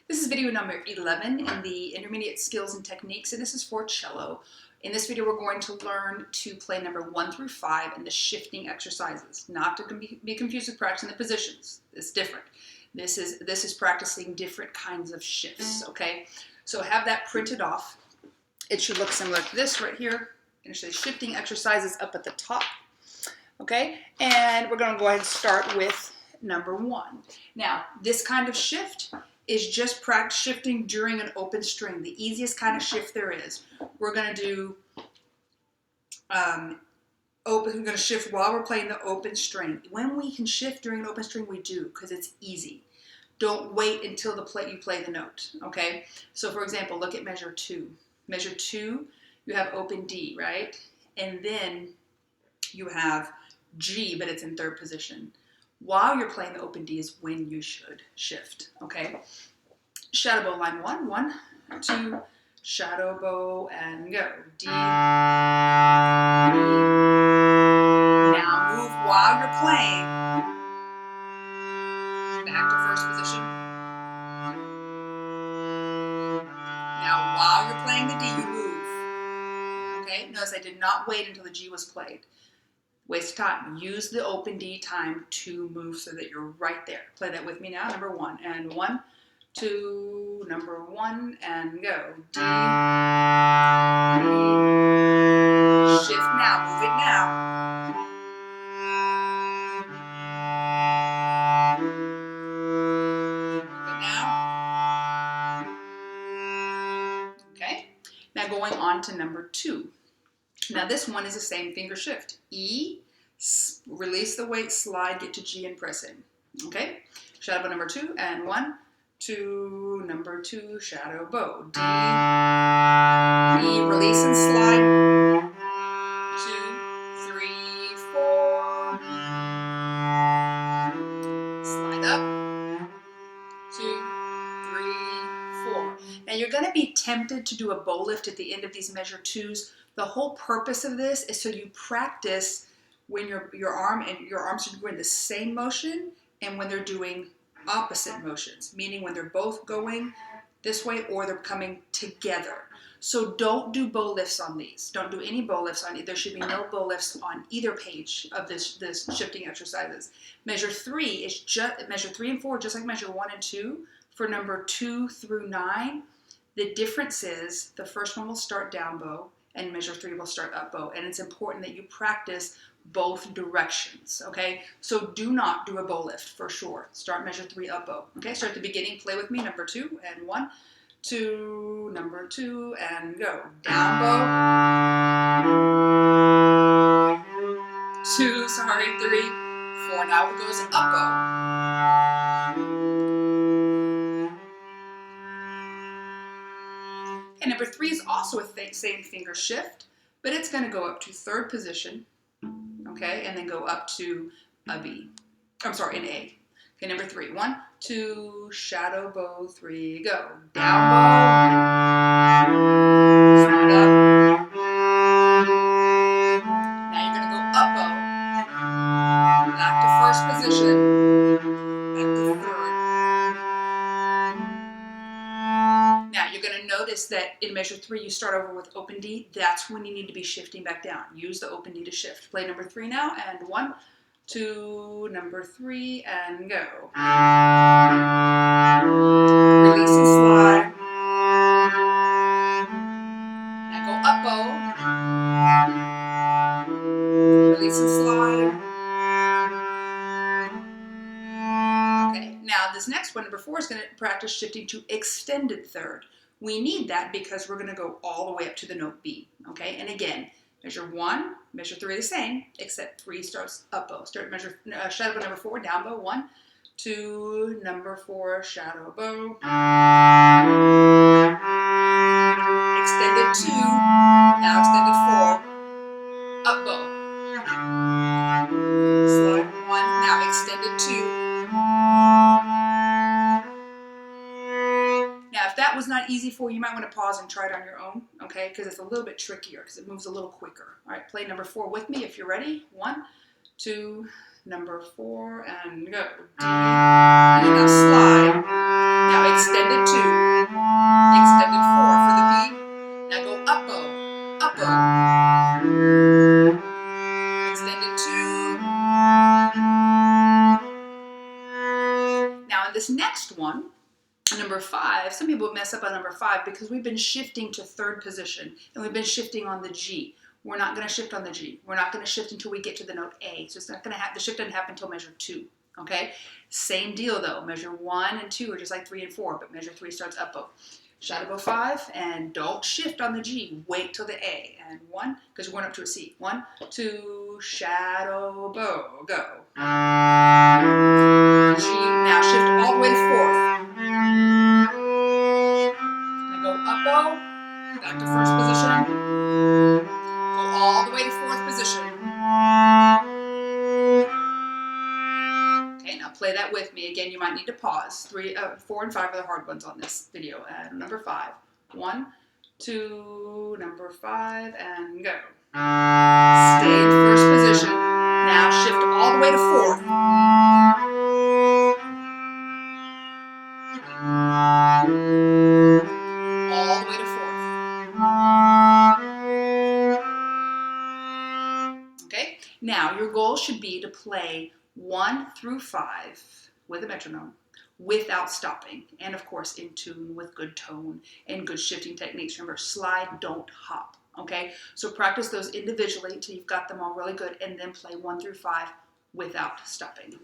This is video number 11 in the intermediate skills and techniques, and this is for cello. In this video, we're going to learn to play number 1 through 5 in the shifting exercises, not to be confused with practicing the positions. It's different. This is practicing different kinds of shifts, okay? So have that printed off. It should look similar to this right here. And it says shifting exercises up at the top, okay? And we're going to go ahead and start with number 1. Now, this kind of shift is just practice shifting during an open string, the easiest kind of shift there is. We're going to do we're going to shift while we're playing the open string. When we can shift during an open string, we do, because it's easy. Don't wait until you play the note, okay? So for example, look at measure 2. Measure 2, you have open D, right? And then you have G, but it's in third position. While you're playing the open D is when you should shift, okay? Shadow bow line 1, 1, 2, shadow bow, and go. D, D. Now move while you're playing back to first position. Now while you're playing the D, you move. Okay, notice I did not wait until the G was played. Waste time. Use the open D time to move so that you're right there. Play that with me now. Number 1 and 1, 2, number 1 and go. D, D. Shift now. Move it now. Move it now. Okay. Now going on to number 2. Now this one is the same finger shift. E, release the weight, slide, get to G and press in. Okay? Shadow bow number 2 and 1, 2, number 2, shadow bow. D, E, release and slide. 2, 3, 4. Slide up. 2, 3, 4. Now you're going to be tempted to do a bow lift at the end of these measure 2s. The whole purpose of this is so you practice when your arms are doing the same motion and when they're doing opposite motions, meaning when they're both going this way or they're coming together. So don't do bow lifts on these. Don't do any bow lifts on it. There should be no bow lifts on either page of this shifting exercises. Measure 3 is just measure 3 and 4, just like measure 1 and 2 for number 2 through 9. The difference is the first one will start down bow, and measure 3 will start up bow. And it's important that you practice both directions, okay? So do not do a bow lift for sure. Start measure 3 up bow, okay? Start at the beginning, play with me, number 2 and 1, 2, number 2, and go. Down bow. 2, sorry, 3, 4. Now it goes up bow. And number 3 is also a same finger shift, but it's going to go up to third position, okay, and then go up to a B. I'm sorry, an A. Okay, number 3. 1, 2, shadow bow, 3, go. Down bow. Slide up. Now you're going to go up bow. Back to first position. Back to third. Now you're going to notice that in measure 3 you start over with open D. That's when you need to be shifting back down. Use the open D to shift. Play number 3 now, and 1, 2, number 3, and go. Release and slide. Now go up bow. Release and slide. Okay, now this next one, number 4, is going to practice shifting to extended third. We need that because we're going to go all the way up to the note B, okay? And again, measure 1, measure 3 the same, except 3 starts up bow. Start measure shadow bow number 4, down bow, 1, 2, number 4, shadow bow. Extended 2, now extended 4, up bow. Slide 1, now extended 2. Now, if that was not easy for you, you might want to pause and try it on your own, okay? Because it's a little bit trickier, because it moves a little quicker. All right, play number 4 with me if you're ready. 1, 2, number 4, and go. D, and now slide. Now extended 2, extended 4 for the B. Now go up bow, extended 2. Now in this next one, number 5, some people mess up on number 5 because we've been shifting to 3rd position and we've been shifting on the G. We're not going to shift on the G. We're not going to shift until we get to the note A. So it's not going to the shift doesn't happen until measure 2. Okay? Same deal though. Measure 1 and 2 are just like 3 and 4, but measure 3 starts up bow. Shadow bow 5, and don't shift on the G. Wait till the A. And 1, because we're going up to a C. 1, 2, shadow bow, go. G, now shift all the way to 4th. Now go up bow, back to 1st position. Go all the way to 4th position. Okay, now play that with me. Again, you might need to pause. 4 and 5 are the hard ones on this video. And number 5. 1, 2, number 5, and go. Stay in 1st position. Now shift all the way to 4th. All the way to 4th. Okay, now your goal should be to play 1 through 5 with a metronome without stopping, and of course in tune with good tone and good shifting techniques. Remember, slide, don't hop. Okay, so practice those individually until you've got them all really good, and then play 1 through 5 without stopping.